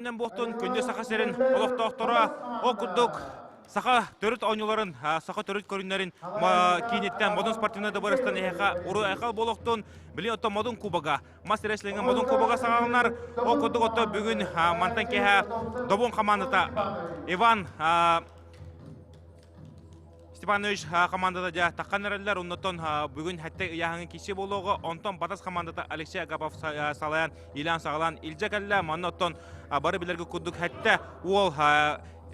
Нен бохтун күндө сака серин олоктоктора окудук сака төрүт ойнуларын сака төрүт көрүннөрүн кийинеттен модун спортивный добырыстан эха уру айкал болохтун били ото модун кубага мастер реслинге модун кубага сагаланар окудук ото бүгүн мантан кеха добун командата Иван Степанович командада жа такканерлер оннотон бүгүн хатта яңы киши болого онтон батас командата Алексей Агапов салаян Ильян Сагалан Илжакалла маннотон бары билерге кудук хатта ол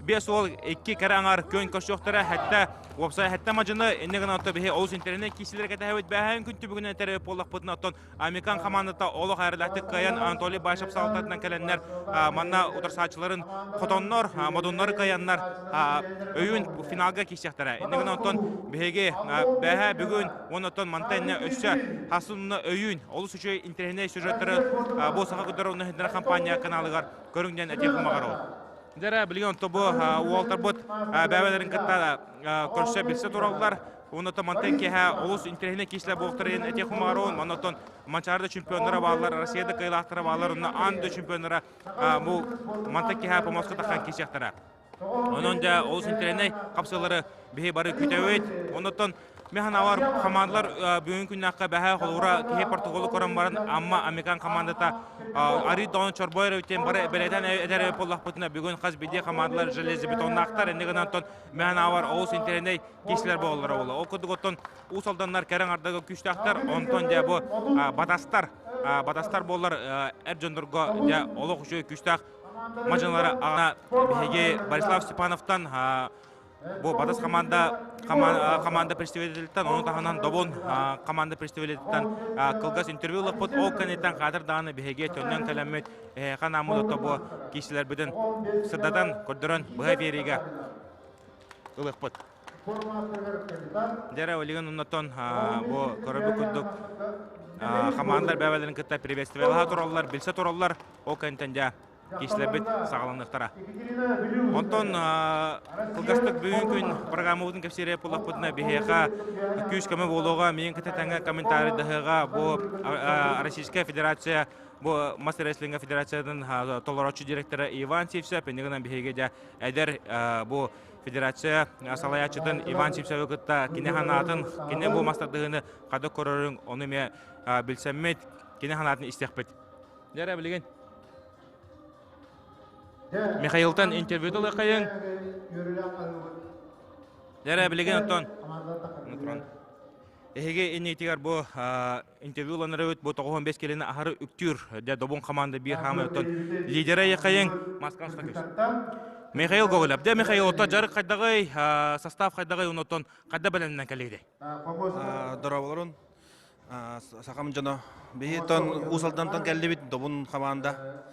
бес ол 2 караңар көн көшөктөрө хатта опсай хатта мажыны энеген ото бе олус интернет кисилерге тәһәбит бәһән күнтү бүгүн тереп боллак бутун оттон американ командата оло хайрлаты каян Анатолий Башев салтатынан келеннер манна утарсачыларын котоннор модуннор каяннар өйүн финалга кисяктара энеген оттон беге бәһә бүгүн онотон мантайна өссө хасынны өйүн олус үчөй интернет сюжеттері бу сага көтөрүнө компания каналыгар көрүнгөн этехмагароо Дәрә билген тобу Уолтер Бот бәбәләрен кытта көрсә билсе туралар. Онда мантен кеһә улус интернет кишләр бултырын әтә хумарон, монотон манчарда чемпионнары баллар, Россиядә кыйлактары баллар, онда анды чемпионнары бу мантен кеһә помоска такан кишәктәре. Онда да улус интернет капсалары бе бары күтәвет. Онда механавар командалар бүгүн күннәккә бәһә холура кеһә Португалия корам барын, амма американ командата Ари Дон Чорбойров тем бары беләдән әдәре поллак бутына бүгүн хас биде командалар железобетоннактар энеген антон механавар улус интернет кишләр булалар ул. Окудук оттон усалданнар кәрәң ардагы күчтактар, онтон да бу батастар боллар Эрҗондурга да олуг жөй күчтак мажанлары ана беге Борислав Степановтан бу батас команда представителден onun таханан добон команда представителден кылгас интервью лапот ол канеттан кадыр даны беге төннөн калемет канамы тобо кишилер биден сырдадан көрдөрөн быга бериге ылыкпыт дера олиган уннотон бу көрөбү күдүк командар бәбәләрен кытта приветствиялар тураллар билсе тураллар ол канеттан да кишлер бит сагаландыктара. Онтон кылгастык бүгүн күн программабыздын кепсире полак бутна бехека күч кеме болууга менин кытатаңга комментарий дагыга бу Российская Федерация бу мастер реслинг федерациянын толорочу директору Иван Сивсеп энеген бехеге да эдер бу федерация салаячытын Иван Сивсеп кытта кинеханатын кине бу мастардыгыны када көрөрүң ону ме билсеммет кинеханатын истекпет. Дәре билген Михаилтан интервьюда кайын. Дәрә билеген оттон. Эге энетигар бу интервьюланыры өт бу 95 келене ахары үктүр дә добун команда бир хамы оттон лидеры якайын Маскан стакыш. Михаил Гоголев. Дә Михаил отта жарык кайдагы состав кайдагы оттон кайда беленнән келеде. Дорабаларын Сахам жана бейтон усалдантан келдибит добун команда.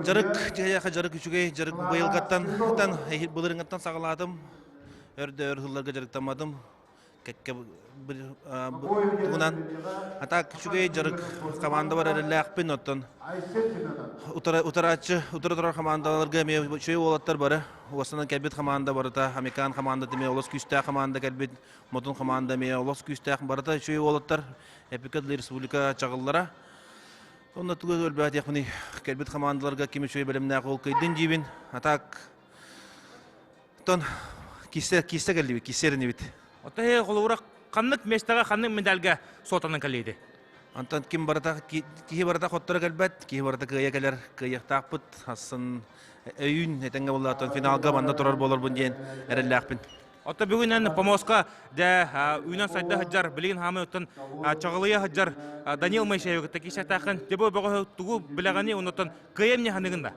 Жарык жаяка жарык үчүгө жарык быйылгаттан тан булырыңаттан сагаладым. Өрдөр хылларга жарыктамадым. Кекке бир тугунан атак үчүгө жарык команда бар элелакпин оттон. Утара командаларга ме чөй болоттар бары. Осынан келбит команда барыта, американ команда деме олос күстә команда келбит, модун команда ме олос күстә барыта чөй болоттар. Эпикадлы республика чагыллара. Онда түгел өлбәт якмыни келбит командаларга кими чөй белемнә кол кыйдын дибин. Атак тон кисер келди, кисерни бит. Отта холура каннык местага каннык медальга сотанын келеди. Антон ким барыта ки барыта хоттора келбет, ки барыта кыя келер, кыяктакпыт, асын өйүн этенге боллатон финалга банда турар болор бун ден эреллакпин. Отта бүгүнен помоска да үйнөн сайда хаджар билген хамы оттон чагылыя хаджар Данил Майшеев киша такын дебо бого тугу билегани онотон кыемне ханыгында.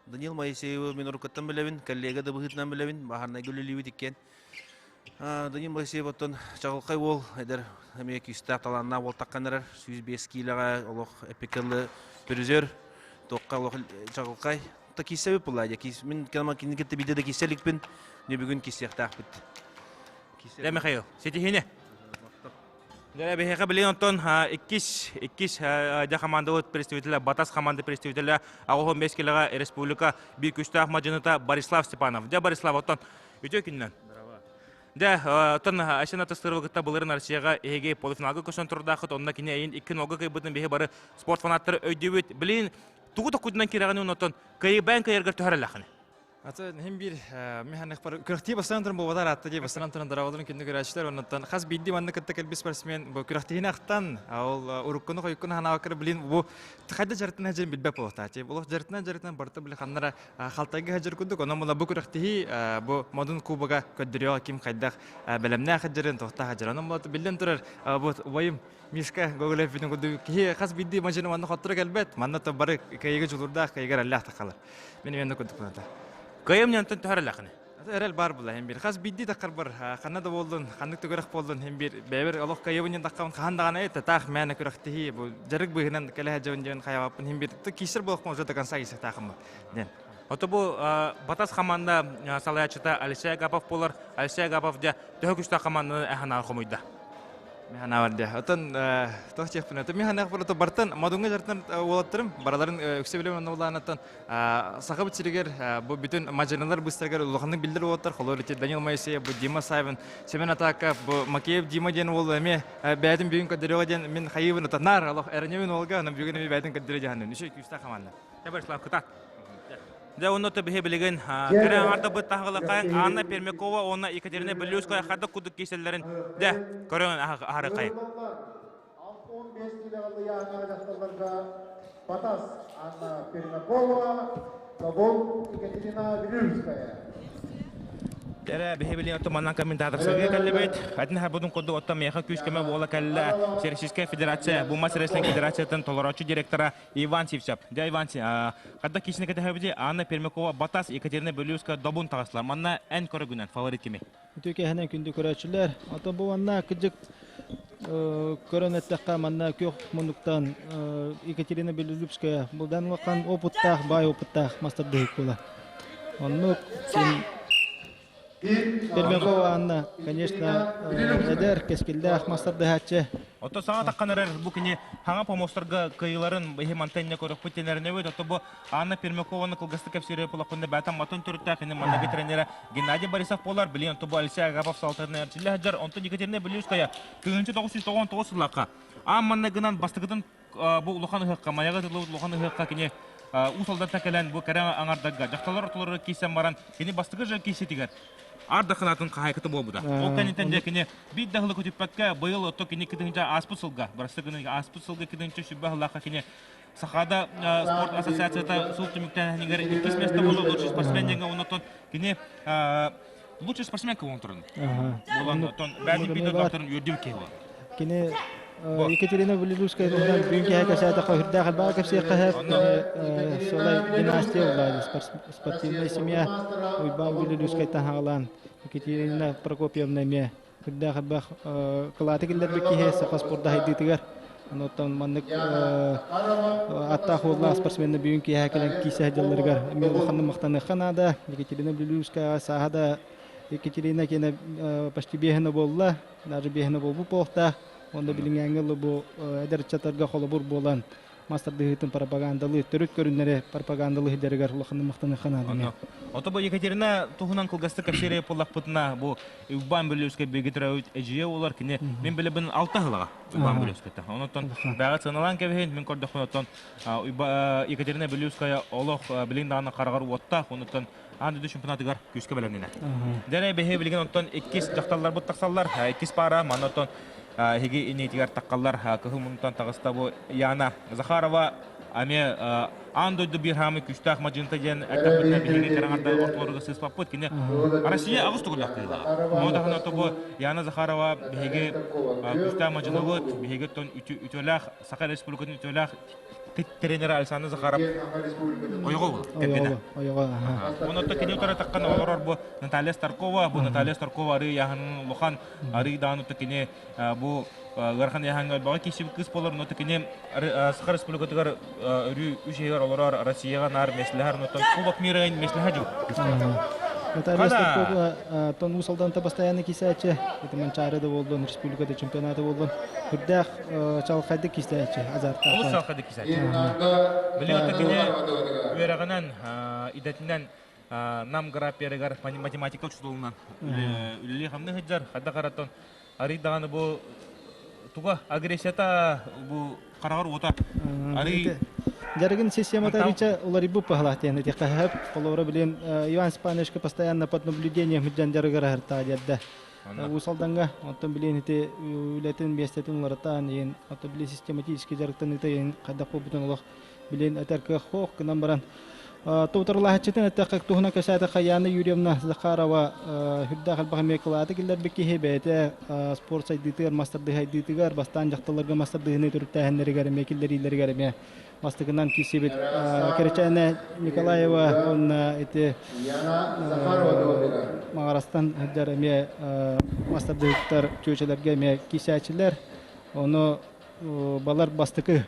Данил Майшеев мен уркаттан билебин, коллега да быгытнан билебин, бахарна гүлүлүбүт иккен. Данил Майшеев оттон чагылкай бол, эдер эме кистак таланна бол таккандар 105 килога олох эпикалы призер токка олох чагылкай. Та кисебе булайда кис мен кема кингетте бидеде киселикпин. Не бүгүн кисяктакпыт. Дә Михаил, сетихине. Дә бехеге билен онтон 2 да команда представителя Батас команда представителя Агохон Бескелага республика бир күчтак мажыныта Борислав Степанов. Дә Борислав оттон үтө күннән. Да, тон ашына тастырылгытта булырын Россияга эге полуфиналга көсөн турдакыт, онда кине эйин 2-0 кайбытын бехе бары спорт фанаттары өйдөбүт. Билин тугу токуднан кираганы онотон кайы бән кайыргар төһәрәләхне. Аты hem bir mehанных пар күрәхти басынан торын бу вадар атты ди басынан торын даравалын киндә көрәчләр оннан хас бидди манны кытта келбис спортсмен бу күрәхтине ақтан ул уруккыны койкын хана акыр билин бу хәдә жартына җен билбәп булта ти бу жартына барты биле ханнара халтайга хаҗыр күндүк оннан була бу күрәхти бу модун кубага көддөрө ким кайдак белемнә хаҗырын тохта хаҗыр оннан бу билен турар бу вайым Мишка гоголев битен күндүк ки хас бидди мажына манны хаттыр келбет манна та бары кайга жулурда кайга Аллах тахалар мен менде күндүк булата Кайым нянтын төһәрәләхне. Эрел бар була hem bir. Хас бидди такыр бар. Ханада болдун, ханнык төгөрәк болдун hem bir. Бәбер Аллах кайыбын таккан хандаганы әйтә тах мәне күрәхти бу жарык быгынан кәлә җавын җавын хаябын hem bir. Ты кисер булып мөҗә такан сайсы тахым. Ден. Ото бу Батас команда салаячыта Алексей Агапов болар. Алексей Агапов да төгүштә команданы әһана хомыйда. Механа варда. Отан тохчек пенә. Механа булып бартан мадунга жартан олаттырым. Бараларын үксе белән уланаттан сахабы чиргер бу бүтүн маҗаналар быстыргар улганны билдер оттар. Холор ите Данил Майсеев, бу Дима Сайвен, Семен Атаков, бу Макеев Дима ден ул эме бәдин бүгүн кадырга ден мен хайыбын танар Аллах эрнемен олга аны бүгүн эме бәдин кадырга җанны. Ничек күстә команда. Табаршлав кыта. Да онноты бихе билеген кере арда бу тагылыкай Анна Пермякова онна Екатерина Белюская хада кудук киселләрен да көрән ары кай. 15 килограмм яңа жастарларга Батас Анна Пермякова, Табон Екатерина Белюская. Тәрә бихе билен отманнан комментатор сәгә кәлбәт. Хәтне һәбудын коды оттам яха күч кеме була кәллә. Российская федерация бу мас рестлинг федерациятын толорочы директора Иван Сивчап. Да Иван, хәтта кичне кәтә һәбиде Анна Пермякова, Батас Екатерина Белюская Добун тагаслар. Манна ән көрәгүнән фаворит кеме. Төке һәнән күндә күрәчләр. Ата бу анна кыҗык көрәнәттә манна көк мунуктан Екатерина Белюская булдан вакан опытта, бай опытта мастер дәйкула. Онны Пермякова Анна, конечно, эдер кескилдә мастер дәһәче. Ото саңа такканар бу кине хаңа помосторга кыйларын бехемантенне көрөк путенерне өйт. Ото бу Анна Пермякованы кылгысты кепсире булакында бәтан матон төртә кине мандагы тренеры Геннадий Борисов болар билен. Ото бу Алексей Агапов салтырны әрчиле хаҗар. Онто Екатерина Белюская 1999 елларга амманны гынан бастыгыдан бу улахан хакка маягы улахан хакка кине усалдан тәкәлән бу кәрә аңардага жакталар отлары кисәм баран кине бастыгы жа кисе тигәр. Арда ханатын кайкыты болбуда. Ол канитен декене бит дагылы көтүппәткә быел ото кине киденчә аспысылга, барысы гына аспысылга киденчә шүбәһлаха кине Сахада спорт ассоциацияда султымыктан нигәр икес место булды лучший спортсмен дигән онтон кине лучший спортсмен кем онтырын. Булган тон бәдин бит докторын юрдим кева. Кине Екатерина Белюская булган бүгенге һәкәсәдә хөрдә хәбәр кепсә каһәф солай династия булды спортивная семья Уйбан Белюская тахалан Екатерина Прокопьевна ме хөрдә хәбәр кылаты килдер бикеһе сака спортта һәйдитигәр онтон маннык атта хулла спортсменны бүгенге һәкәлән кисә җилләргә мен ханны мактаны ханада Екатерина Белюская сахада Екатерина кине почти бехне булла даже бехне булбу похта онда билингәнгә бу әдер чатарга холобур булган мастер дигитин пропагандалы төрүк көрүннәре пропагандалы хидәргә лохны мактаны ханады. Ото бу Екатерина тухунан кылгасты капшере поллапытна бу Уйбан Белюская бегитраут эҗе олар кине мен билебен 6 хылга Уйбан Белюская. Онтон бага сыналан кебен мен көрдөх онтон Екатерина Белюская олох билинданы карагар отта онтон анды чемпионатыгар күскә беләненә. Дәрә бехе билген онтон 2 жакталлар бу таксаллар 2 пара манотон Хиги инетигар таккаллар кыхымунтан тагыста бу Яна Захарова аме андойду бир хамы күчтах мажынта ден әтәпне биһиге караганда ортлорга сыспаппыт кине Россия агыст тугулак кыйла. Мода хана тобу Яна Захарова биһиге күчтах мажынагыт биһиге тон үтөлах Саха Республиканың үтөлах тренер Александр Захаров ойгол кепене. Ойгол. Оны то кине тора таккан олорор бу Наталья Старкова, бу Наталья Старкова ары яһан лохан ары дааны то кине бу гархан яһанга бага кишип кыз болор но то кине Саха Республикатыгар үҗегәр олорор Россиягә нар мәсләһәр но то кубок мира мәсләһә җу. Наталья Старкова тон усалдан та постоянно кисәче. Это Манчарада булды, республикада чемпионаты булды. Хурдах чалкайды кисәче азартта. Ул чалкайды кисәче. Билет кине үрәгәнән идәтеннән нам графиягар математика учтулунан. Үлли хамны хаҗар хадда каратон ари даганы бу туга агрессията бу карагар ота. Ари Жаргын системата рича улар ибу пахлатен эти кахап олора билен Иван Спанешка постоянно под наблюдением миджан жаргара харта дядда. Усалданга оттон билен эти үлетен бестетин ларатан ен отто билен систематически жаргтан эти кадак бутун улах билен атарка хох кынан баран. Тутарлах читен атак тухна касата Хаяна Юрьевна Захарова худдахал бахмеклаты килдер бики хебете спорт сайдитер мастер дихайдитер бастан жакталарга мастер дихне түртәһеннәргә мекилләр Мастыгынан кисебет Керчана Николаева он эти Магарастан дәрәме мастер директор чөчеләргә ме кисәчләр оны балар бастыкы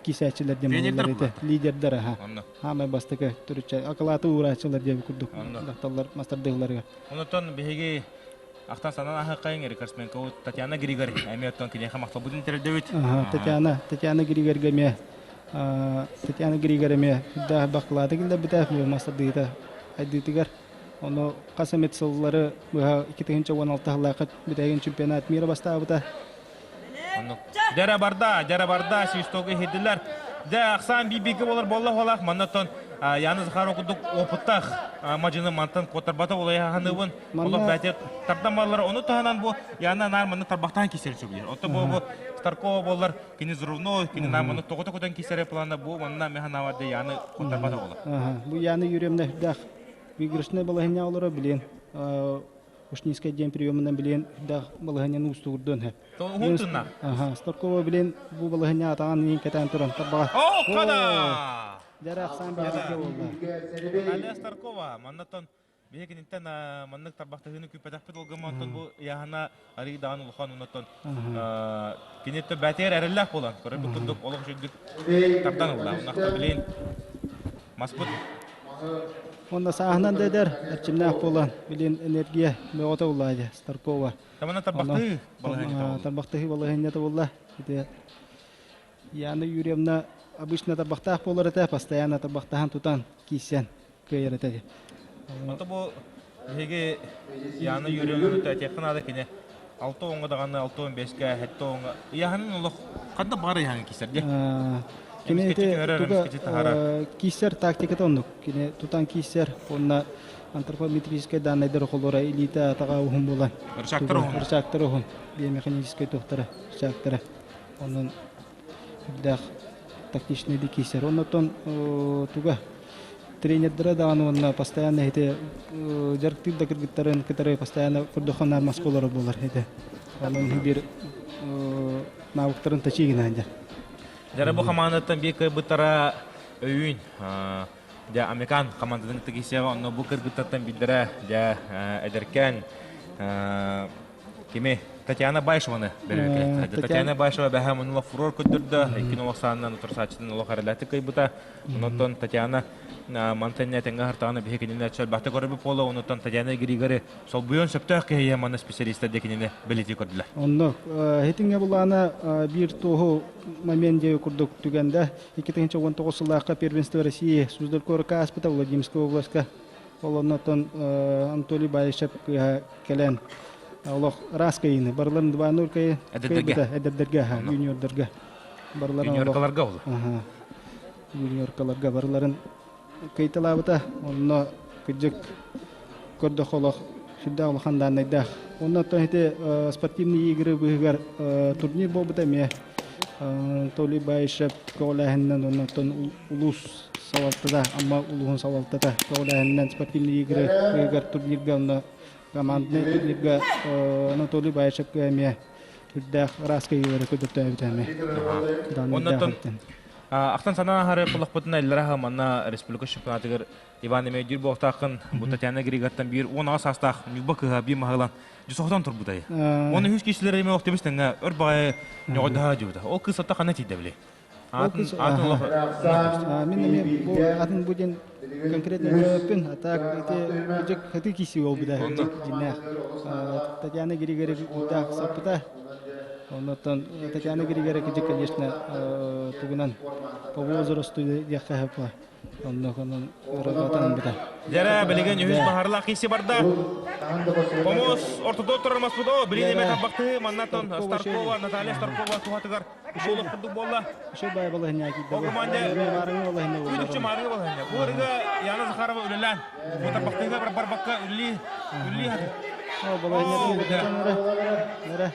кисәчләр демәләр лидерләр һәм бастыкы төрчә акылаты урачылар дип күрдек дактарлар мастер директорларга. Онотон беге Ахтан санана хакайын рекордсмен Татьяна Григорий әметтон кине хамакта будын тердебит. Татьяна Григорий ме Татьяна Григорий ме да баклады килдә битә мастер диета айдытыгар. Оны касамет сыллары бу 2016 елларда битәгән чемпионат мира бастабыта. Дәре барда систогы хедиләр. Дә Ахсан бибиге булар боллах маннатон яны Захаров кудук опыттах мажыны мантан котарбата олай ханыбын. Олар бәтет тартамалар оны таһанан бу яна нарманы тарбактан кисер чүгер. Ото бу Старкова болар кине зрувно кине наманы тоготокодан кисере планда бу манна механавады яны котарбата болар. Бу яны юремне дах выигрышны балагыня олары билен. Ушнийский день приемынан билен дах балагыняны устурдын. Хунтунна. Старкова билен бу балагыня атаган нин кетен туран табага. О, када! Жарак сан бияге болду. Алия Старкова маннатон беге нинтен маннык тарбактыгыны күпәтәппет олгымантон бу яһана аридан улхан унатон кинетте бәтер әрелләх болан. Көрәп бутындык олык жүддүк тардан улла. Унакта билен Маспут Онда сахнан дедер арчимнах болан билен энергия меота уллайды Старкова. Тамана тарбакты балагыны. Тарбакты балагыны болла. Ите Яна Юрьевна обычно тарбактах болар это постоянно тарбактахан тутан кисен кыйрыты. Ото бу беге Яна Юрьевна тәтәкнада кине 6 оңга даганы 6-15ка хәтта оңга. Яһанын улык кандай бары яһан кисерге. Кине туга кисер тактика тондук. Кине тутан кисер онна антропометрическая данные дорохолора элита тага ухум болан. Рычактар ухум. Биомеханическая тухтара рычактара. Онун дах тактичный кисер. Оннотон туга тренердера даганы онна постоянно эти жарктырда кыргыттарын кытары постоянно курдуханар масколары болар эти. Онун бир навыктарын тачигин анжа. Жара бу командаттан бек бытара өйүн. Ja Amerikan команданың тегисева, но бу кыргыттан биддера ja эдеркен кеме Татьяна Байшеваны береке. Татьяна Байшева бәһә моны фурор көттерде. 2090-нан турсачтын лохаралаты кайбыта. Онтон Татьяна мантенне теңгә хартаны бехекенне чөл бахта көрүп боло. Онтон Татьяна Григорий сол буйон септах ке яманы специалист декенне билети көрдүләр. Онно хетиңе булана бир тоху момент же курдук түгәндә 2019 елларда первенство России Суздаль-Корка аспыта Владимирская областька. Онтон Анатолий Байшев келен Аллах раскайны барларын 2-0 кай эдердерге юниордерге барларын юниоркаларга ул. Юниоркаларга барларын кайталабыта онно кыжык көрдө холох шудда улхандан найда. Онно тохте спортивный игры быгар турнир болбута ме Толи Байшев колахыннан оннотон улус савалтада амма улугун савалтада колахыннан спортивный игры быгар турнирга онно командный турнирга Анатолий Байшев кеме худдах раскайы көдөттәбитәме. Оннотон Ахтан санана хары пулакпытына элләра манна республика чемпионатыгыр Иван Эмедир боктакын бу Татьяна Григорьтан бир 10 састах нюбакыга би махалан жусохтан тур будай. Оны хүч кишләре эме октебистәнгә өрбай ньогда җуда. Ол кысата кана тидәбле. Атын мен бу атын буден конкретно пен атак эти хаты киси ол буда динах Татьяна Григорьева да сапта оннотон Татьяна Григорьева конечно тугунан по возрасту яхапа Онно конон рогатан бита. Жара билеген үһүс бахарла киси барда. Помос ортодот турамас будо. Билеген метабакты маннатон Старкова, Наталья Старкова тухатыгар. Болуп курдук болла. Шо бай бала няки да. Огманде Барың ола хне. Күдүкчү марыгы болған. Бурга Яна Захарова үлелән. Метабактыга бар бакка үлли хаты. О бала няки да. Нера.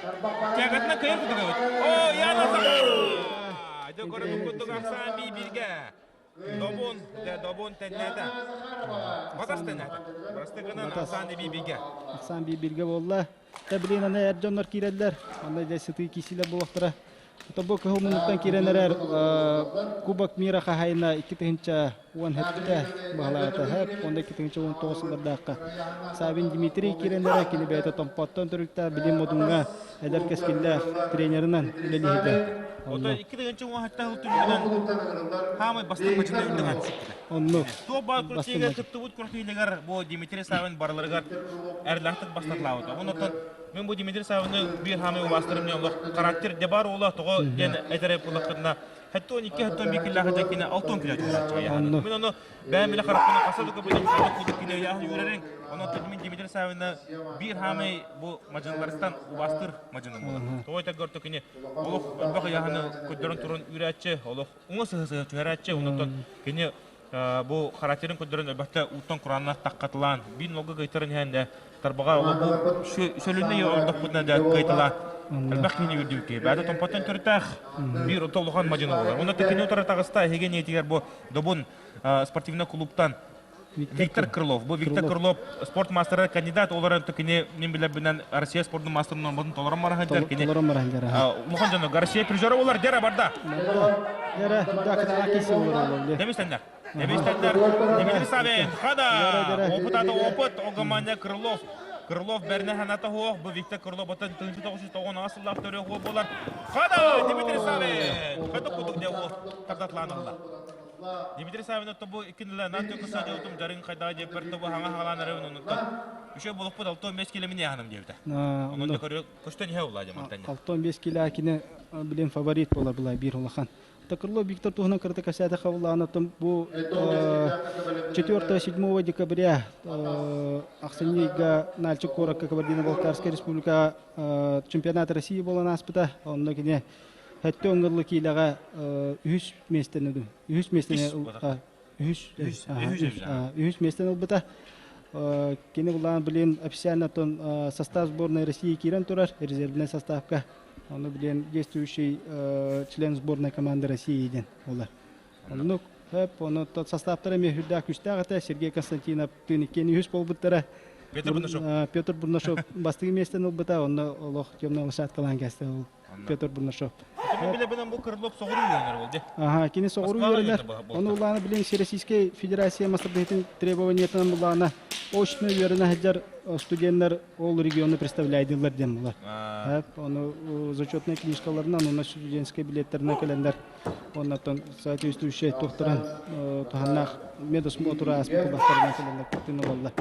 Тягатна кайыр кудуга бит. О, Яна Захарова. Жокору кудук аксан бибирге. Добун теннәдә. Батас теннәдә. Барыстыгынан аксан бибирге. Аксан бибирге болла. Таблин аны эрҗоннар кирәлләр. Анда да сыты кисиләр булактыра. Тобок хомунуктан кирәнәләр Кубок мира хahayna 2-нче 17-тә баглата һәп 12-нче 19-ларда Сабин Дмитрий кирәнәләр киле бәйтә тампаттан төрүктә билем модунга әдәр кескилләр тренерынан лелиһидә. Ото 2-нче 17-тә утырган хамы бастырма җинә үтгән. Онны. Тоба күрсәгә кыттыбыт күрсәгәләр бу Дмитрий Савин барларга әрләхтәк бастырлауды. Оннан мен бу Дмитрий Савинны бир хамы бастырмый олы характер де бар ола тога ген әдәре булакына. Хәтта 12 хәтта 1 килләгә дәкенә 6 килә җурача. Мен аны бәмиле характер касадык бу кулы килә я юрәрен. Оннан мен Дмитрий Савинны бир хамы бу Маҗанларстан бастыр Маҗанны. Тога та гөртө кине олы бага яһаны көдөрөн турын үрәче олы уңысы чәрәче оннан кине бу характерин көдөрөн әлбәттә утан Куранна таккатылан. Бин логы гайтырын һәндә тарбага бу шөлүнне ярдык бутна да кайтыла. Әлбәттә ни үрдүке. Бәдә томпаттан төртәх бир утылган Маҗаны булар. Онда текене утара тагыста һеге ниятигәр бу Добун спортивный клубтан Виктор Крылов. Бу Виктор Крылов спорт мастеры кандидат оларын текене мен биләп белән Россия спортның мастерынан бутын толарым бар хәдәр кине. Мухан җаны Россия призеры булар дәре барда. Дәре дакта акиси булар. Демистәннәр. Дмитрий Савин, хада, опытата опыт, Огаманя Крылов. Крылов бәрне ханата хуак, бу Виктор Крылов ботан тынчы тогышы тогон асыллап төрө хуак болар. Хада, Дмитрий Савин, хада кудук де ол тардатланылла. Дмитрий Савин отто бу икинле нантө кыса жаутум жарың кайда деп берді бу хаңа халанары онуттан. Үшө болуп бут 65 километр ханым дебде. Онун да көрө көчтөн хе улла жамантан. 65 кило кине билен фаворит була булай бир улахан. Такрло Виктор Тухнан карта касада хавлана там бу 4-7 декабря Ахсанига Нальчик Корака Кабардино-Балкарская республика чемпионат России была наспыта. Он на кине хәтте оңгырлы килага 3 местен иде. 3 местен 3 местен албыта. Кине булан билен официально тон состав сборной России кирен турар резервный составка. Он билен действующий член сборной команды России иден олар. Ну, он тот составтары мехүдә күстәгәтә Сергей Константинов тыникен 100 полбыттара. Петр Бурнашов бастыгы местен албыта, он Аллах темный лошадь калан кәсте Петр Бурнашов. Биле белән бу Крылов согыру йөрәләр булды. Ага, кине согыру йөрәләр. Оны уланы билен Российской Федерация мастердәтен требованиятан буланы очно йөрәнә хаҗар студентлар ол регионы представляйдылар дем булар. Он зачетные книжкаларынан, он студенческие билеттерна календар. Он там соответствующий тохтаран тоханнах медосмотра аспекты бахтарына календар катыны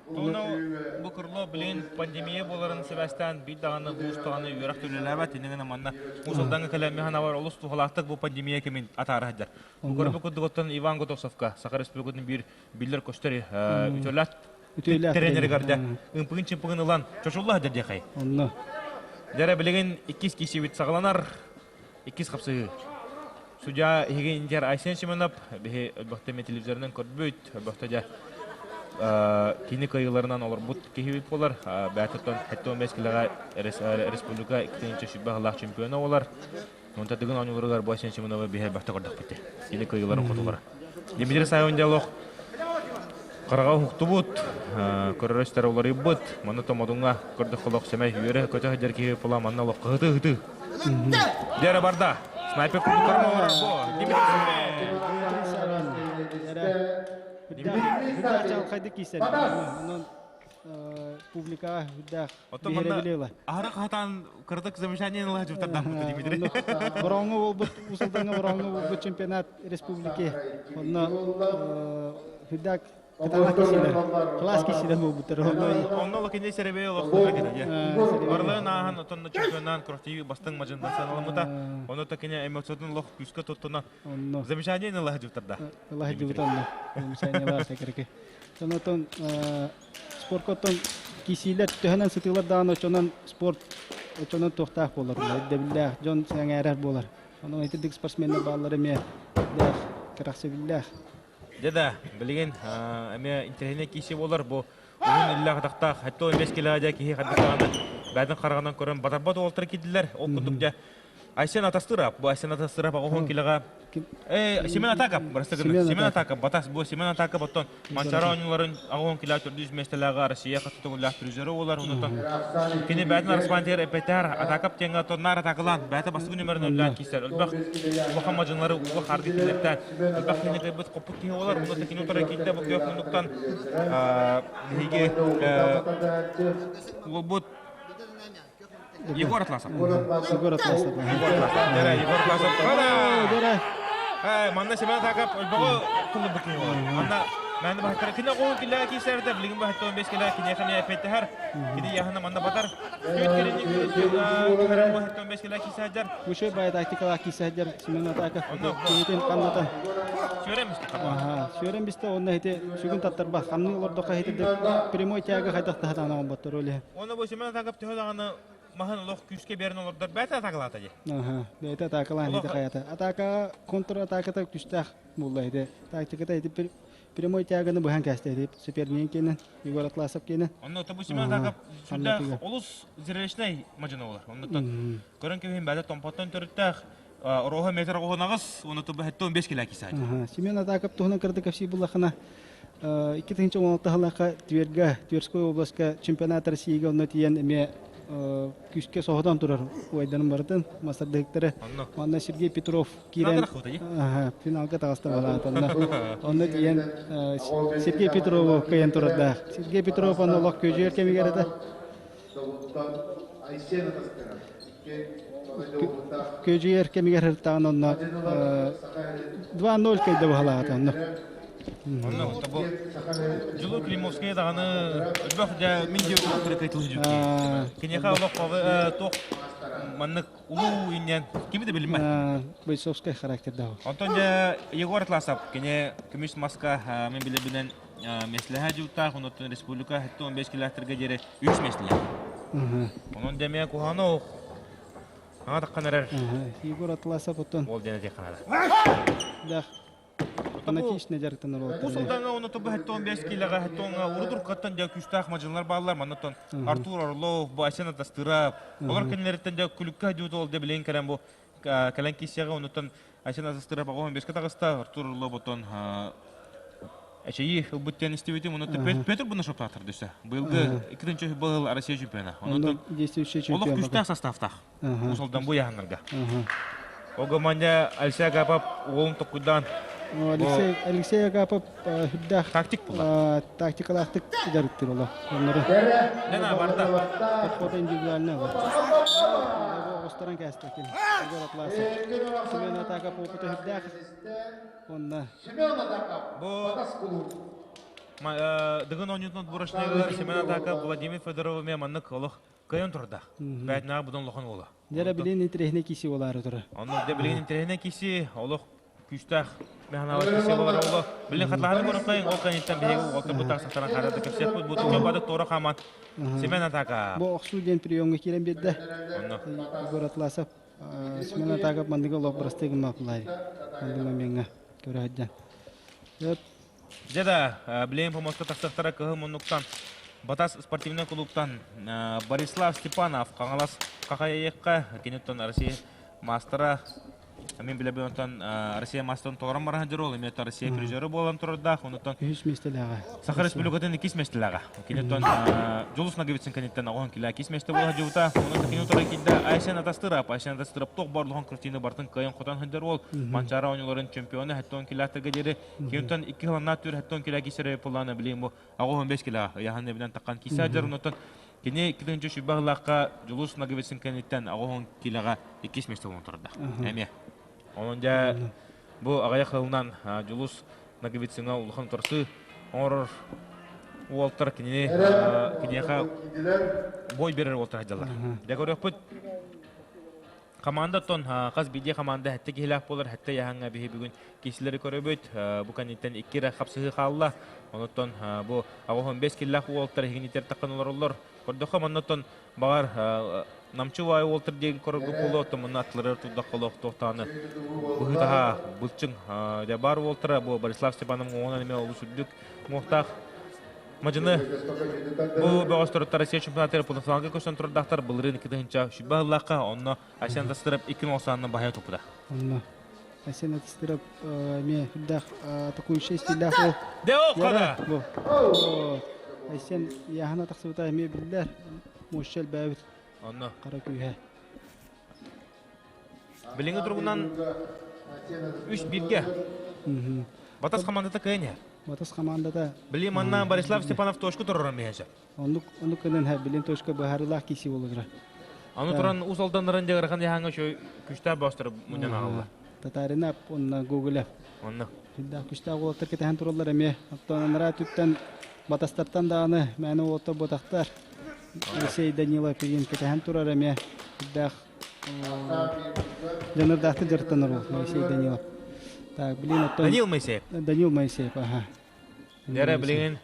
бу Крылов билен пандемия боларын себәстән бит даганы бустаганы юрак төлеләбә тинегенә манна узылдан каләме ханавар олус тухалактык бу пандемия кемен атары хаҗар. Бу көрбү кудыгыттан Иван Готовсовка Сахар Республиканың бир биллер көстәре үтәләт тренер гарда. Импын чемпион улан чошулла хаҗар дихай. Онны. Дәре билеген 2 киши бит сагланар 2 капсы. Судья Хигендер Айсен Симонов бе бахтеме телевизордан көрбөт бахтаҗа кине кайыларынан алар бут кехибит болар. Бәтәтон хәтта 15 килога республика 2-нче шибаһлах чемпионы олар. Монда дигән аныларга Айсен Симонов бе бахта көрдек бит. Кине кайыларын котулар. Дмитрий Савин диалог Карага хуктубут, көрөрөстөр олар ибут, маны томодунга көрдө холок семей юре көтө хәдер ки пола манна лок кыты. Дәре барда. Снайпер курмар бо. Димитрий кайда кисен. Онун публика да беребелела. Ара хатан кырдык замешание ла жуптардан Дмитрий. Броңго болбут усулдан броңго болбут чемпионат республики. Онна худак Katana kisiler. Kelas kisiler bu buter. Онно локинде серебе лохтуна кеде. Барлыгын ахан отонно чемпионнан крохти бастың мажында саналамыта. Оны такене эмоционын лох күскө тоттуна. Онно. Замечание на лахжуттарда. Allah jubutan. Misalnya lah saya kira. Contoh sport koton kisiler töhenen sıtılar dağın oçonan sport oçonan tohtah bolar. Debillah John sen erer bolar. Onun itu dik sportsmenler bağları mı? Der kerası billah. Деда, билген, эме интернет кисе болар бу. Угун иллах тахта, хатто эмес келажа ки хаддаганы. Бадын карагандан көрөн батарбат олтыр кидилер. Окундукжа. Айсен атастырап, бу Айсен атастырап агон килага. Семен атака, барыстыгын. Семен атака, батас бу Семен атака боттон. Манчара ойнууларын агон килага 400 местелага Россия каттыгын лах призеры олар онутон. Кини бадын арспантер эпетер атакап тенга тоннар атакылан. Бата бастыгын нөмөрүн өллән кистер. Өлбак Мухаммаджанлары уга харди тилектен. Өлбак кини кайбыт копук ки олар онда кини утара китте бу көкмүндүктан диге бут Егор Атласов. Sigor atlaslar. Егор Атласов. Егор Атласов. Dera. Манна Семен атакап өлбөгө кулу букин олар. Манна мәні бахтар кини огон килага кисерде билген бахтар 15 килага кини хаме эпеттер. Кини яхана манда батар. Көткөрүнү көрөн бахтар 15 килага кисердер. Bu şey bayağı taktikal kisahlar semen ataka. Kemudian kanatan. Сөремиз. Aha, şöyle biz de onunla hite şugün tatlar bak. Kamni olur doka hite de primo tiaga haydak tahta na battor öyle. Оны бу Семен атакап төгөганы махан лох күскө берен олордор бата атакалата же. Aha, beta takalan hite hayata. Ataka kontra ataka da küstah mulla hite. Taktikada hite primo tiaga ne buhan kaste hite. Süpermen kenen, Igor Atlasov kenen. Оны табу Семен атакап сүрдө олус зирелешней мажына олар. Ондуктан көрөн кебин бата томпоттон төрүттө Роха метр гонагыз, оны табу 15 килага кисай. Aha, semen ataka tuhna kırdı kapsi bulla khana. 2016 halaka Tverskoy областка чемпионат Россияга оны тиен эме күскө соходон турар. Ойдан бардын мастерликтери. Манда Сергей Петров кирен. Финалга тагыста балатында. Оны тиен Сергей Петров кыйын турда. Сергей Петров аны лок көжөр кемигерде. Айсен атастырам. Көжөр кемигер таанонна 2-0 кайда балатында. Оны табу Жылу Климовский даганы бак да минде крекетил жук. Кинеха лох тох маннык улуу инен кимди билме. Бойцовский характерда. Антон да Егор Атласов кине күмүш маска мен биле билен меслеха жута хонотун республика 15 километрге жере 3 месле. Онун деме кухано ага такканар. Егор Атласов отон. Ол дене теканада. Да. Фанатичный жарган Бу ролтар. сылтаңа оны тобу 15 килога хаттонга урудур каттан да күстах мажынлар баллар манатон Артур Орлов бу Асен Атастырап олар кинлерден да күлүккө жуут ол деп билен керен бу каленкисяга онутон Асен Атастырап 15 тагыста Артур Орлов отон Эчеи буттен истебити онутон Петр буна шоптатыр десе быйылгы 2-нче быйыл Россия чемпионы онутон Действующий олар чемпион. күстах составтах усалдан бу яһаннарга Огоманда Альсага пап оң токудан Алексей Агапов худдах тактик була. тактикал актык жарыктыр ола. Онları Нена барда. подхода индивидуальна бар. Осторон кастакин. Егор Атласов. Семен атака попыты худдах. Онна. Бу дыгын онютнут бурашнагылар Семен атака Владимир Федоров мен маннык олох кайын турда. Бәтнага будон лохон ола. Дера билен интерехне киси олары туры. Онны да билген интернет киси олох күстах механала киси болар олох. Билен хатлаханы көрөп кайын ол кайынтан беги олтыр бутак сатаран харада кепсет бу бутун бады тора хамат. Семен атака. Бу оксуден приемга кирен бедде. Онны Егор Атласов Семен атака мандыга лок брастыгы маклай. Мандыга менга көрәдән. Йоп. Жада билен помоста таксактара кыгы монуктан Батас спортивный клубтан Борислав Степанов каңалас какаяекка кенеттен Россия мастера мен биле бонтан Россия мастерын тограм барган жер ол эме Россия призеры болгон турда онутон Үч местелага. Сахар республикатын 2 местелага кенеттен Жолус Наговицин кенеттен агон кила 2 месте болга жута онутон кенеттен килде Айсен Атастырап ток барлыгын кыртыны бартын кайын котан хендер ол Манчара ойнолорун чемпиону хаттон килатерге жери кенеттен 2 килонна түр хаттон кила кисере поланы билем бу агон 15 кила яханы билен таккан киса жер онутон кене 2-нче шүбагылакка Жолус Наговицин кенеттен агон килага 2 месте болон турда эме онда бу агая кылынан Жолус Наговицинга улхан турсы Орор Уолтер кинеха бой берер Уолтер хаджалар. Дегорепут команда тон каз биде команда хәтта киләк булыр, хәтта яһанга бихи бүген кишләре көрөбөт. Бу каниттен 2 ра хапсыгы халла. Онотон бу авахын 5 килләк Уолтер хигинитер такканлар олар. Көрдөккө монотон багар намчуай Уолтер деген көргө болот, мына атлары туда колок токтаны. Бу та булчың да бар Уолтер бу Борислав Степанов онан эме олушудук мохтак Мажыны бу богостор Россия чемпионаты потенциалга көчтөн турдактар былырын киденча шүбаллакка онно Асен тастырып 2090-ны бая топуда. Онно. Асен тастырып ме дах атакующий стилях ол. Део када. Асен яхана таксыта ме биллер. Мошел бәбит Онно. каракүйе. Билинге тургунан 3-1-ге. Батас командада кыйне. Батас командада Били манна Борислав Степанов точку турар меже. ондук кенен ха билен тошка бахарлах киси болдыра. Аны туран узалданнарын дегерхан яңа шо күчтә бастырып мундан алды. Татарина онна Google. Онно. Хилда күчтә голтыр кетән туралар эме. Аттанара түттән батастардан да аны мәне оты ботактар. Алексей Данилов пеген кетән турар эме. Хилда Жанырдакты жыртаныр ул Алексей Данилов. Так, билен оттан Данил Моисеев. Данил Моисеев, ага. Дәре билген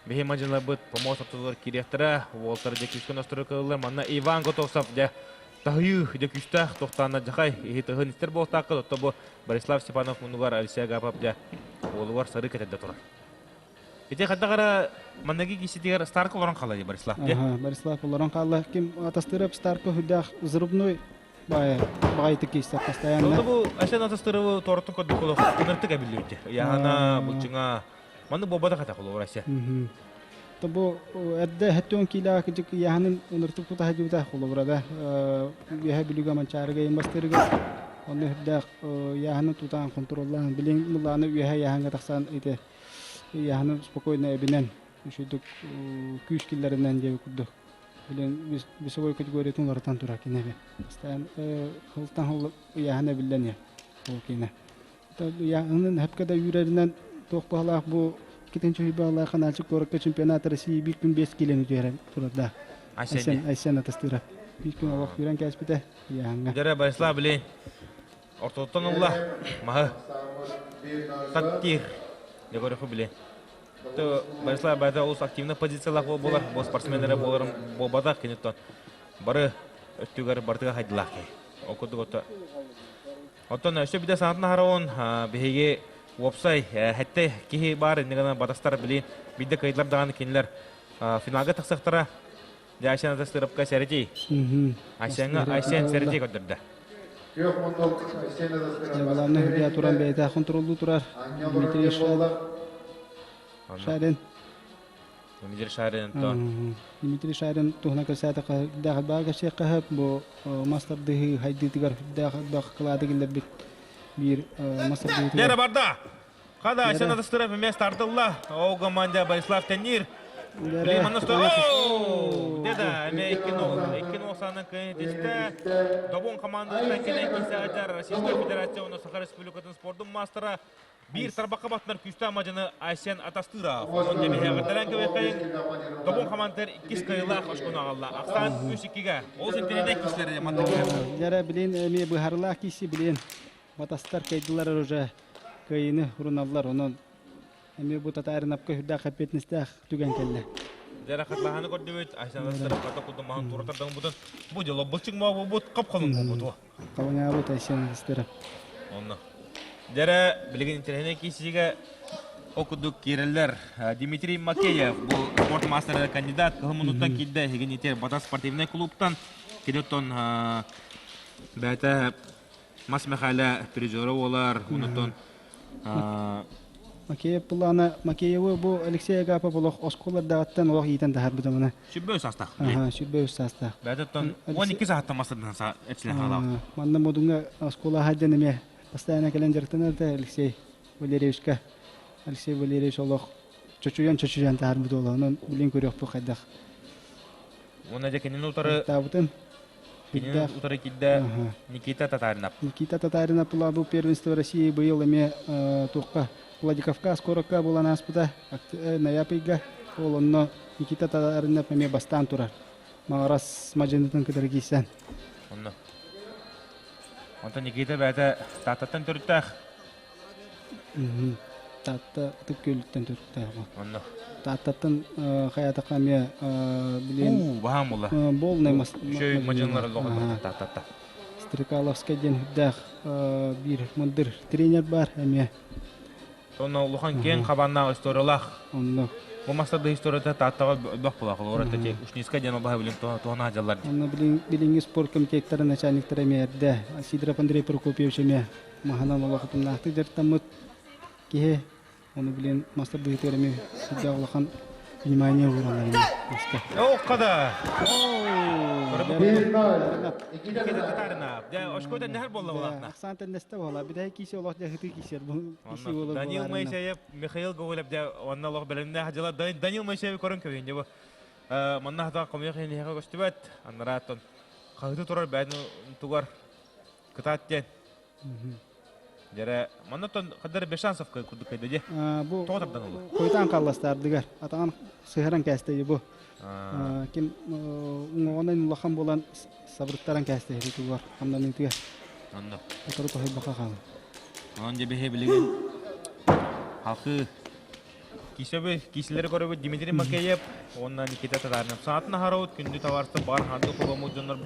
бехимаҗынлар бит помос аптылар кирәктәре. Уолтер дә күчкән астрыкылар. Манна Иван Готовсов дә тахю дә күчтә токтана җахай. Ихтәһен истер болтакы тобы Борислав Степанов мунугар Алексей Гапап дә олуар сары кетәдә тора. Ите хәттәгәр маннаги киситер Старк оларан калай Борислав дә. Ага, Борислав оларан калла ким атастырып Старко хүдә зрубной бай текиста постоянно. Онда бу Асен атастырып тортын кодды коло кыныртыга билүтте. Яна булчыңа маны бобада хата коло Россия. Табу әддә хәттән килә кичек яһанын уныртып тута һәҗүдә холобрада. Яһа билүгә манчарга ямастырга. Аны хәддә яһаны тутан контроллан билен муланы яһанга таксан ите. Яһаны спокойно эбинен. Шундук күч килләреннән җәй кудды. Билен бисогой категория тунлардан тура кинебе. Стан хылтан хыл яһаны билен я. Ул кине. Табу яһанын һәпкәдә юрәреннән тохпалак бу Китенче хибалла ханалчы коракка чемпионат России 1500 килоны җөрәм турында. Асен атастыра. Бикин авак юрән кәсбите яңа. Дәре Борислав биле ортоттан улла. Маһа. Тактир. Дегоре биле. То Борислав бәдә ул активна позициялар булар, бу спортсменнәр булар, бу бада кинеттон. Бары өттүгәр бартыга хайдылар. Окудык ота. Оттан өчө бидә сантна хараон беге Вопсай, хәтте кихи бар, негана батастар билин, бидде кайдлар даган кинлер финалга таксактара. Яшан атастырыпка сәрәти. Айсен сәрәти көддөрдө. Баланы хәдә туран бәйтә контроллы турар. Дмитрий Шарин. Дмитрий Шарин тон. Дмитрий Шарин тухна касата дагы бага шеккә бу мастер дихи хайди тигәр дагы кылады килдер бит. Bir masa büyütü. Дәре барда. Када Айсен атастырып эмес тартылла. О команда Борислав Тенир. Лиманны сто. Деда, эме 2-0 кыйынтышта. Добон командасынан келен кисәгәр Российская Федерацияны Сахара Республикатын спорттун мастера bir тарбакка баттар күстә мажыны Айсен атастыра. Онда бехәгә тәрән кебек Добон командалар 2 кыйла хошкун агалла. Аксан 3-2-га. Ол сентердә кишләре мантыгы. Яра билен эме бу харлах киси билен. Батастар кайдылар уже кайны руналлар онон эми бу татарын апка хүдә капетнистә түгән келле. Дәре хатлаханы көрдүбөт Айсен атастырып ката кудым ман туртардан будан. Бу жолы булчың ма бу капкалын бу. Калыңа бу Айсен атастырып. Онно. Дәре билеген интернет кисиге окудук киреллер. Дмитрий Макеев бу спорт мастері кандидат кылымынуттан килде хигенитер Батас спортивный клубтан килеттон бәтә Мас Михаила призеры олар, унутон Макеев булана Макеевы бу Алексей Агапов олох осколар дагаттан олох итен дахар бу замана. Шүббө састак. Ага, шүббө саста. Бәтәтон 12 сааттан мастырдан эчле халак. Манна модунга оскола хаҗдан эме постоянно келен жертына да Алексей Валерьевичка. Алексей Валерьевич олох чочуян тахар бу доланы билен көрөк бу хайдах. Уна декенин утары Табытын кинин утары кидде Никита Татаринов. Никита Татаринов была был первенство России был эме туққа Владикавказ коракка болан аспыта ноябрьга ол онно Никита Татаринов эме бастан турар. Мағарас мажындытын кыдыр кийсен. Онно. Онто Никита бәді таттаттан түріттәқ. Татта түккөлүттен түрттәгы. Онно. Таттатын хаята каме билен Бағам болла. болнай мас. Шөй мажынлары лоғын таттатта. Стрекаловский ден хүддәк бир мындыр тренер бар эме. Онно улухан кен қабанна историялақ. Онно Бұл мастарды историята таттаға бақ болақ. Ората тек үшнесқа ден олбағы білін туғана ажалар. онно билинги спорт комитеттері начальниктері мерде Сидоров Андрей Прокопьевич эме маханан олақытын нақты жертамыт кеhe оны билен мастер бүйтереме сүдді олақан внимание ұраларыны. Оққада! Bir nol. Никита Татаринов. Ошкойда нәр болла болақна. Ақсан тәннесті бола. Бидай кисе олақ жәхіті кисер. Кисе олақ Данил боларына. Моисеев, Михаил Гоголев, онна лох белемне хажала Данил Моисеев көрін көйін дебі. Манна хата қомия қиын еға көстібәт. Аннараттон. Қағыты тұрар бәдін туғар кытаттен. Жәрі, маннаттон қадары Бешансов күрді көйді де. Бұл Тоғытардан олы. қойтан қалластардығар. Атаған сығыран кәстейі бұл. Кем оңағынан ұлақан болан сабырттаран кәстейі туғар. Қамдан үйтіге. Анна. Отырып қойып бақа қалды. Онан жебе білеген халқы киселері көріп Дмитрий Макеев, онна Никита Татаринов. Саатын харауыт күнді таварсы бар ханды құлымы жонар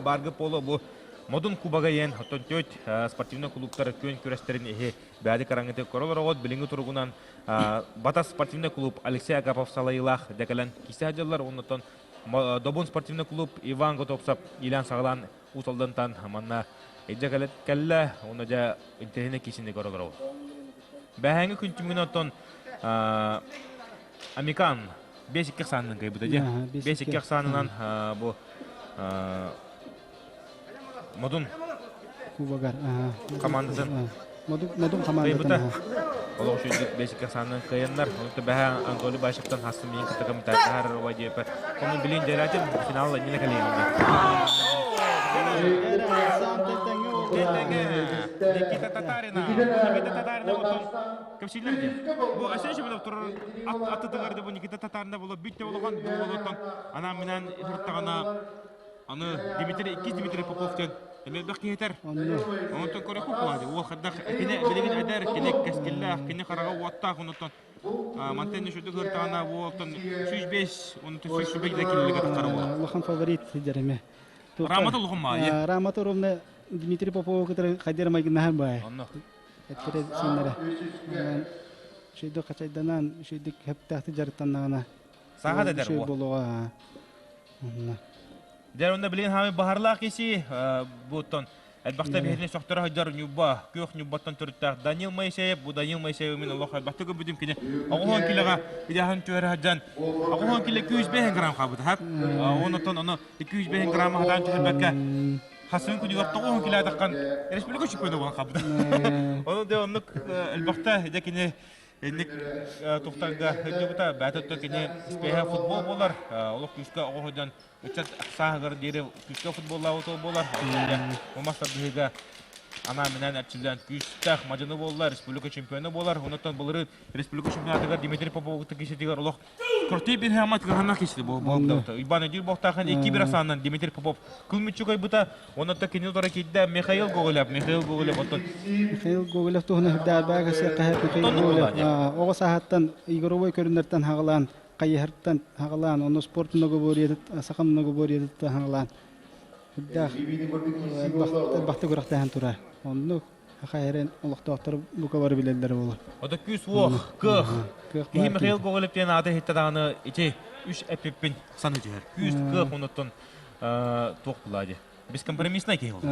барғы полы бұл модун кубага ен, оттон төт спортивный клубтары көн күрестерін ехе бәді караңыты көрілер оғыт біліңі тұрғынан Батас спортивный клуб Алексей Агапов салайылақ дәкәлін кисе хаджалар, оннан Добун спортивный клуб Иван Готопсап Илян Сағалан ұсалдантан манна Эджакалет кәлі, оны да интернет кесінде көрілер оғыт. Бәхәңгі күнтімген оттон Американ 5-2 санының кайбыта же. 5-2 санынан бұл Модун Кубагар. командасын Модун командатын. кайбыта. Олық шүйдік 5-2 санының кайынлар. Онты бәхәң Анатолий Башевтан хастым ең кітігім тәкәр вайдепі. Оның білейін дәрәтім финалы нені кәлеймін. Никита Татаринов. Никита Татаринов отон көпшілерде. Бұл әсен шебедіп тұрыр атты тығырды бұл Никита Татаринов болып бүтте болған бұл болуттан. Ана менен тұрттағана аны Дмитрий Поповтен Элбек кейтер. Онтон көрі құп болады. Ол қаддақ кене білеген әдер, кене кәскелләқ, кене қараға уаттақ онтон. Мантенне шөді көртағана олтон 3-5, онтон 3-5 келілігі таққары болады. Улахан фаворит дереме. Раматы лұғын ма? Раматы ровно Дмитрий Попов, который ходил майги на харбай. Это синера. Шейдо качайданан, шейдик хептахты жарттаннагана. Саға дәдер Шей ол. болуға. Дәр онда білген хами бағарлақ есі бұттан. Әлбақта бәріне соқтыра хайдар нюба, көк нюбаттан түріттақ. Данил Моисеев, бұл Данил Моисеев мен Аллах әлбақта көп бүдім кені. Ағуған келеға бидяхын түрі хаджан. Ағуған келе 205 грамм қабыды. Онытан оны 205 грамм хадан түрбәкке. Хасын күні вақта ағуған келе адаққан республика чемпионы болған қабыды. Оны да онық әлбақта едекені Эндик тухтарга хөдөгүтә бәтөттө кене спеха футбол болар. Олық күскә оғыдан өтсәт сағыр дере күскә футболла отол болар. Олмастар дүгеге ана менен әртчілден күстәк мажыны болар, республика чемпионы болар. Онықтан болары республика чемпионатыгар Дмитрий Поповты кешетігер олық көртей бір хамат ғана кешті болды. Ибаны дүйр боқтағын 2-1 асанынан Дмитрий Попов күлмітчі қой бұта. Онықтан кене дұра кейді Михаил Гоголев. Михаил Гоголев туғыны хүддәр бәгісі қағып Михаил Гоголев. Оғы сағаттан игровой көріндерден хағылан, қайығырттан хағылан, оны спортына көбөр едіт, сақамына көбөр едіт хағылан. Хүддәр бақты көріқтәйін тұра. Оны қайырын олықты оқтыр бұқа бары білелері болыр. Ода күс оқ, қық. Кейі Михаил Гоголевтен ады хеттадағаны ете 3 әпеппен саны жер. Күс қық оныттан тоқ бұлады. Біз компромиссна кей олды.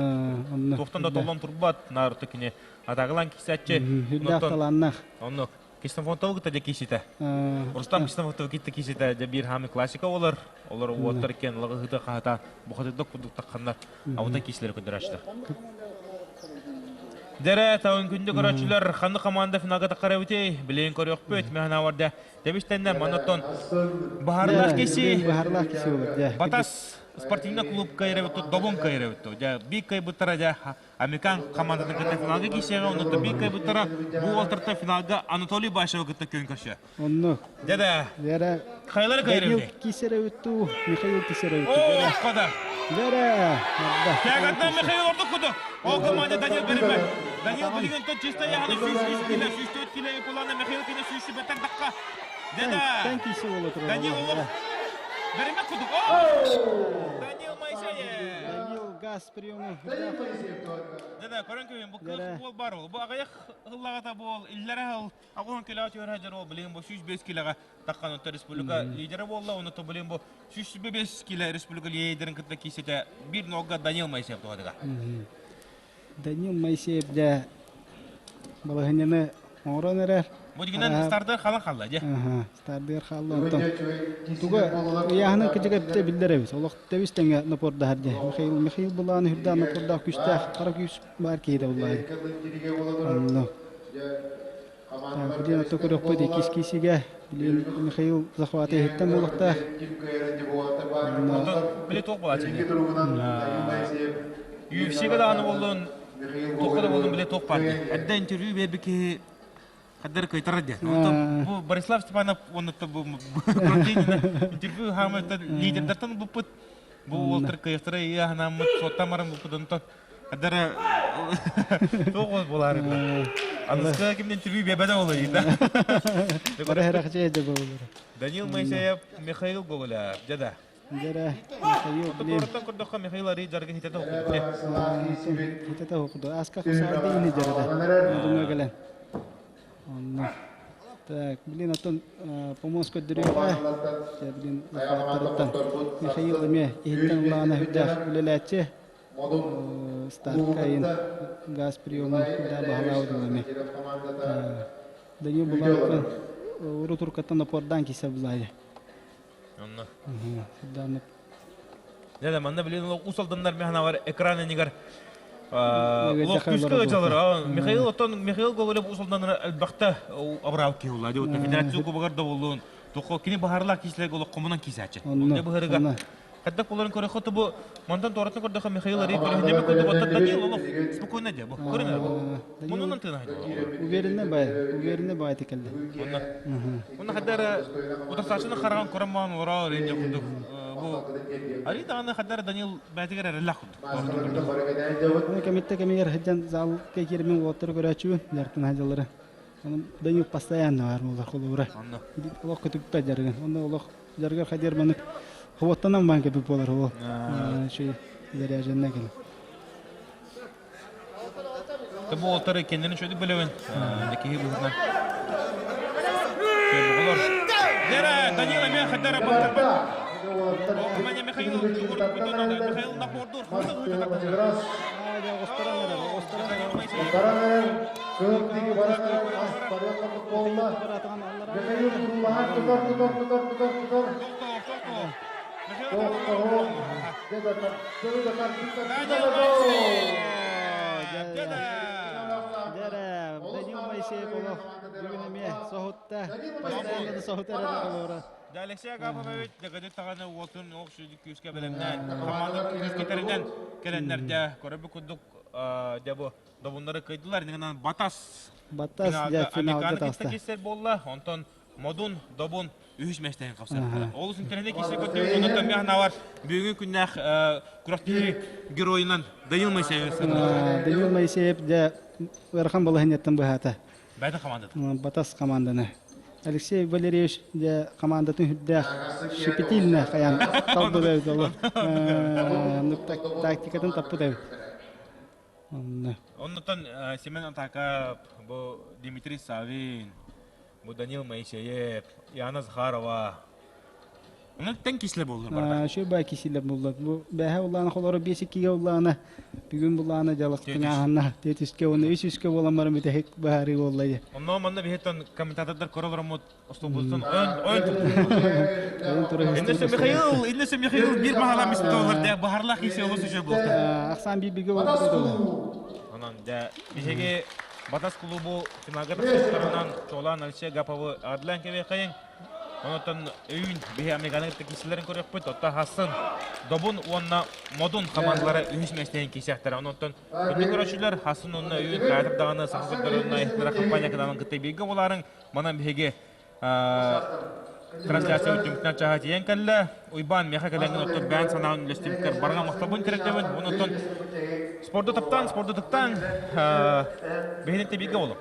Тоқтан да толан тұрбат, нарықты кіне адағылан кесәтче. Хүддәр таланнақ. Оны кестен фонтауы күтті де кесеті. Рустам кестен фонтауы кетті кесеті де бір хамы классика олар. Олар уаттар кен лығы ғыды қағата бұқытыдық бұдық таққандар. Ауыда кеселер күндір ашты. Дәрә тауын күнді көрәтшілер қанды команда финалға таққара өте, білейін көрі өкпөт, мәғана варда. Дәбіштендер, манаттон бағарлақ кесі, Бахарлах киси olur. Ja. батас спортивный клуб кайры өтті, добон кайры өтті. Бик кай бұттара, американ командатын кітті финалға кесеға, онытты бик кай бұттара, бұл олтыртта финалға Анатолий Башева кітті көн көрші. Onu. Дәді, Dere. қайлары кайры Данил өтті? кисере өтту. Михаил кисере О, өтту. қада! Dere. Кәгатнан Михаил орды құды. Ол команда Данил беріме. Данил білген тұт чисто яғаны сүйшті өткілі епуланы Михаил кені сүйші бәттен даққа. Дәді, Sen kisi olur. Данил олып беріме құды. О! Данил Майшайе. Данил газ приему. Дәді, көрін көйін, бұл көлік бол бар ол. Бұл ағаяқ ғыллағата бол, илләрі ғыл. Ағуын келі аты өрәжер ол, білген бұл 305 киліға таққан өтті республика лидері болла. Оны то білген бұл 305 килі республика лидерін күтті кесеті бір ноғға Данил Майшайе тұғадыға. Данил Моисеев де балағынені оңыран әрер. Бұл дегенен стартер қалан қалда, де? Стардер қалды онтон. Туға яғының күжігі бітті білдер әбіз. Олық тәвіз тәңе напорда әрде. Михаил бұлағаны хүрді напорда күшті қара күш бар кейді бұлағын. Білен отты көріп қойды кес-кесіге. Білен Михаил захваты еттен болықта. Біле тоқ бола чейді. UFC-ға дағаны болуын, тоққа да болуын біле тоқ барды. Әдді интервью бербеке қаддар көйтарады де. Бұл Борислав Степанов онытты бұл интервью хамықты лидердертен бұппыт. Бұл олтыр көйіқтірі яғынамыт, соттамарын бұппыт онытын. Қаддары тоқ болары. Анысқа кемді интервью бебеді олы дейді. Бары әрақ жайды болыр. Данил Майшаев, Михаил Гоголя, жада. Дәрі Михаил білем. Тоқтан күрдіққа Михаил Ари жарғы хитеті оқыды. Хитета оқыды. Асқа құсарды ені жарыды. Ондыңа кәлін. Так, блин, отон помощь көддіріуға. Блин, лақаттарыттан. Михаил еме ехеттен ұлағына хүддәқ үлеләтші. Старкайын газ приемын хүддә бағалауды еме. Данил бұлағын ұры тұрқаттан опордан кесе бұлайды. Дәді, манда білген ұсалдандар механа бар экраны негар лох күшкі өтелер. Михаил Гоголев ұсалдандар әлбақты абырау кей ұлады. Федерация көбіғарда болуын. Тоқы кені бағарлақ кесілер олық қомынан кесәтші. Онда бұғырыға. Қаддақ боларын көрі қоты бұл мантан тоғыратын көрдіға Михаил Ари көрігіндеме көрді бұтты Данил олық спокойно де бұл. Көрінер бұл. Мұнынан тыныайды. Уверенне бай текелді. Оны қаддары ұтасашыны қараған көрінмаған ұра рейнде құндық. Ари дағаны қаддары Данил бәтігер әрілі құндық. Оны кәметті кәмегер хыджан зал кекермен олаттыр көрәчуін дәртін хажалары. Данил постоянно бар молдар қолы ұра. Олық күтіп бәт жарған. Оны олық жарғар қадер бұны Хаваттанан банка bir polar o. Şey dereceğine gelin. Tabi o tarı kendini şöyle bileven. Deki hibuzdan. Şöyle olur. Dera Danila men khadara bakar. Manya Mikhail Mikhail napordur. Alexey Agapov degede tağını olsun oxşudu küske bilemden. Komanda küsketerinden gelenlerde körebe kuduk de bu da bunları kaydılar. Neden Batas ya finalde tasta. Keser bolla. Ondan modun dobun üç meşteyin kapsar. Olusun trende kişi kötü ondan bir hana var. Bugün günler Kurafti Giroy'undan Danil Moiseyev. Danil Moiseyev de Verhan Balahanyattan bu hata. Beyde komandada. Batas komandana. Алексей Валерьевич de командатын хүддә шипетильне каян талды да дала. Тактикатын тапты да. Оннан Семен Атака, bu Дмитрий Савин, bu Данил Моисеев, Яна Захарова. Onlar ten kişiler bollar. Şu bay kişiler bollar. Bu bəhə ulanı xolları 5-2 ulanı. Bugün bulanı jalaqtın yanına. Tetiske onu 3-3 olanlar mütehik bahari ollayı. Ondan manda bir hetan kommentatorlar koralarımı ostobulsun. İnnese Mikhail bir mahala misli olur diye baharlaq ise olası şey buldu. Aksan bir oldu. Ondan Бишеге Батас клубу финалга тапсырынан Чолан Алексей Гапова Адлан Кевекайын. Онотон үйін бихе американың кисилерин көрөкпөт. Отта хасын Добун уонна модун командалары үйіс мәстейін кесяқтар. Онотон күнді көрөшілер хасын онна үйін қайтып дағаны сақсырдырына ехтара компания каданын кытты бейгі оларын манан бихеге трансляция өтімтінен чаға тиен кәлі. Уйбан меха кәләңін оттон бән санауын үлестіміктер барған мақтабын керектебін. Онотон спорты тыптан бейінетті бейгі олы.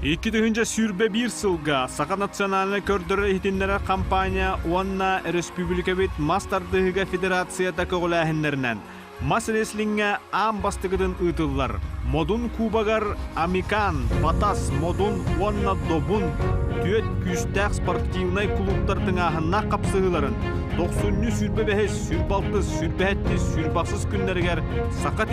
Iki тыгынча сүрбе бир сылга Сака национальный көрдөрө хитиннере компания Уанна Республика бит Мастар дыгыга федерация такыгулаһыннарынан Мас реслингге ам бастыгыдын ытыллар. Модун кубагар Американ, Батас, Модун, Уанна Добун түйет күстәк спортивный клубтар тыңаһынна капсыгыларын 90-ню сүрбе бәһес, сүрбалтыз, сүрбәһәттіз, сүрбақсыз күннәргәр Сака